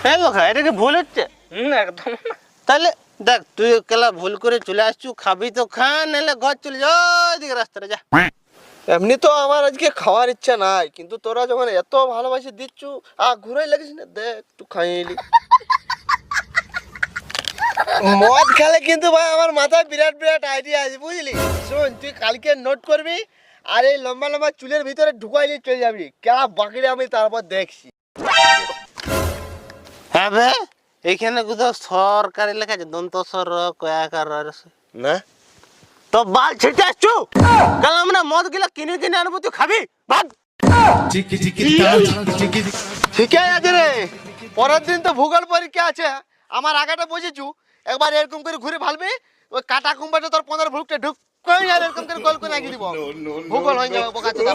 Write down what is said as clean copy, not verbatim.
হ্যাঁ খা, এটা কি ভুল হচ্ছে? একদম। তাহলে দেখ, তুই কেলা ভুল করে চলে আসছু, খাবি তো খা, নাহলে ঘর চলে যা, ওইদিকে রাস্তাটা যা। এমনি তো আমার আজকে খাওয়ার ইচ্ছা নাই, কিন্তু তোরা যখন এত ভালোবাসে দিচ্ছু ঘুরাই লাগিস না, দেখ একটু খাইলি। মদ খেলে কিন্তু ভাই আমার মাথায় বিরাট বিরাট আইডিয়া আছে, বুঝলি? শোন, তুই কালকে নোট করবি, আর এই লম্বা লম্বা চুলের ভিতরে ঢুকাইলে চলে যাবি, কেলা বাকিরে আমি তারপর দেখছি। হ্যাঁ বে, এইখানে কোথাও সরকারি লেখা আছে, দন্ত সর কয়াকার না তো বাল ছিটে আসছু। কাল আমরা মদ গিলা কিনে কিনে আনবো, তুই খাবি, ভাগ। ঠিকই আছে রে, পরের দিন তো ভূগোল পরীক্ষা আছে, আমার আগাটা বুঝেছু, একবার এরকম করে ঘুরে ভালবি, ওই কাটা কুম্বাটা তোর 15 ভুলটা ঢুক কই আর এরকম করে গোল করে লাগিয়ে দিব, ভূগোল হয়ে যাবে বোকা চোদা।